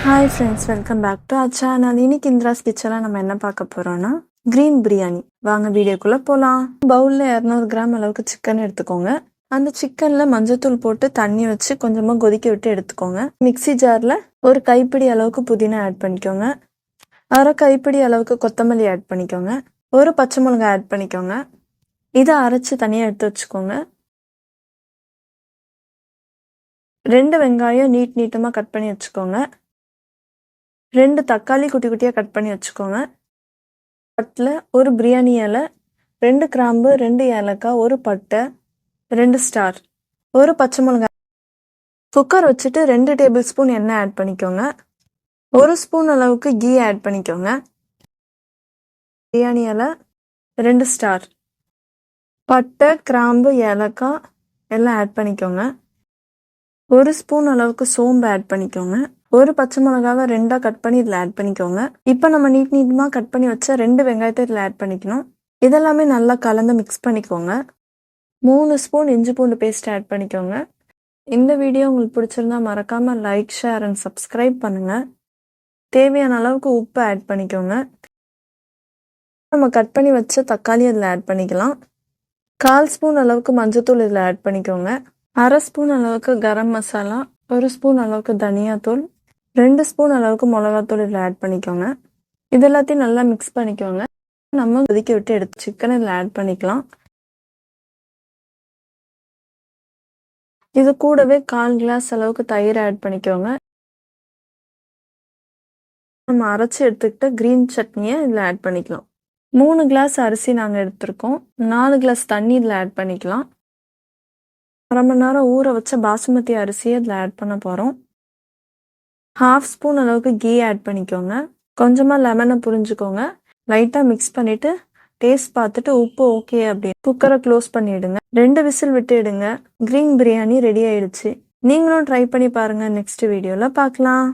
Hi friends, welcome back to our channel. இன்னைக்கு இந்திராஸ் கிச்சனில் நம்ம என்ன பார்க்க போகிறோன்னா க்ரீன் பிரியாணி. வாங்க வீடியோக்குள்ளே போகலாம். பவுலில் 200 கிராம் அளவுக்கு சிக்கன் எடுத்துக்கோங்க. அந்த சிக்கனில் மஞ்சத்தூள் போட்டு தண்ணி வச்சு கொஞ்சமாக கொதிக்க விட்டு எடுத்துக்கோங்க. மிக்சி ஜாரில் ஒரு கைப்பிடி அளவுக்கு புதினா ஆட் பண்ணிக்கோங்க. அரை கைப்பிடி அளவுக்கு கொத்தமல்லி ஆட் பண்ணிக்கோங்க. ஒரு பச்சை மிளகாய் ஆட் பண்ணிக்கோங்க. இதை அரைச்சி தனியாக எடுத்து வச்சுக்கோங்க. 2 வெங்காயம் நீட்டமாக கட் பண்ணி வச்சுக்கோங்க. 2 தக்காளி குட்டி குட்டியாக கட் பண்ணி வச்சுக்கோங்க. பட்டில் ஒரு பிரியாணி இலை, 2 கிராம்பு, 2 ஏலக்காய், ஒரு பட்டை, 2 ஸ்டார், ஒரு பச்சை மிளகாய். குக்கர் வச்சுட்டு 2 டேபிள் ஸ்பூன் எண்ணெய் ஆட் பண்ணிக்கோங்க. 1 ஸ்பூன் அளவுக்கு கீ ஆட் பண்ணிக்கோங்க. பிரியாணி இலை, 2 ஸ்டார், பட்டை, கிராம்பு, ஏலக்காய் எல்லாம் ஆட் பண்ணிக்கோங்க. 1 ஸ்பூன் அளவுக்கு சோம்பு ஆட் பண்ணிக்கோங்க. ஒரு பச்சை மிளகாவை 2 கட் பண்ணி இதில் ஆட் பண்ணிக்கோங்க. இப்போ நம்ம நீட்டமாக கட் பண்ணி வச்ச 2 வெங்காயத்தை இதில் ஆட் பண்ணிக்கணும். இதெல்லாமே நல்லா கலந்து மிக்ஸ் பண்ணிக்கோங்க. 3 ஸ்பூன் இஞ்சி பூண்டு பேஸ்ட் ஆட் பண்ணிக்கோங்க. இந்த வீடியோ உங்களுக்கு பிடிச்சிருந்தா மறக்காமல் லைக், ஷேர் அண்ட் சப்ஸ்கிரைப் பண்ணுங்கள். தேவையான அளவுக்கு உப்பு ஆட் பண்ணிக்கோங்க. நம்ம கட் பண்ணி வச்ச தக்காளி இதில் ஆட் பண்ணிக்கலாம். 1/4 ஸ்பூன் அளவுக்கு மஞ்சத்தூள் இதில் ஆட் பண்ணிக்கோங்க. அரை ஸ்பூன் அளவுக்கு கரம் மசாலா, 1 ஸ்பூன் அளவுக்கு தனியாத்தூள், 2 ஸ்பூன் அளவுக்கு மிளகாத்தூள் இதில் ஆட் பண்ணிக்கோங்க. இது எல்லாத்தையும் நல்லா மிக்ஸ் பண்ணிக்கோங்க. நம்ம கொதிக்க விட்டு எடுத்து சிக்கன் இதில் ஆட் பண்ணிக்கலாம். இது கூடவே 1/4 கிளாஸ் அளவுக்கு தயிர் ஆட் பண்ணிக்கோங்க. நம்ம அரைச்சி எடுத்துக்கிட்ட க்ரீன் சட்னியை இதில் ஆட் பண்ணிக்கலாம். 3 கிளாஸ் அரிசி நாங்கள் எடுத்திருக்கோம். 4 கிளாஸ் தண்ணி இதில் ஆட் பண்ணிக்கலாம். அரை மணி நேரம் ஊற வச்ச பாசுமதி அரிசியை இதில் ஆட் பண்ண போகிறோம். 1/2 ஸ்பூன் அளவுக்கு கீ ஆட் பண்ணிக்கோங்க. கொஞ்சமாக லெமனை புரிஞ்சுக்கோங்க. லைட்டாக மிக்ஸ் பண்ணிவிட்டு டேஸ்ட் பார்த்துட்டு உப்பு ஓகே அப்படின்னு குக்கரை க்ளோஸ் பண்ணிவிடுங்க. 2 விசில் விட்டு எடுங்க. க்ரீன் பிரியாணி ரெடி ஆயிடுச்சு. நீங்களும் ட்ரை பண்ணி பாருங்கள். நெக்ஸ்ட் வீடியோவில் பார்க்கலாம்.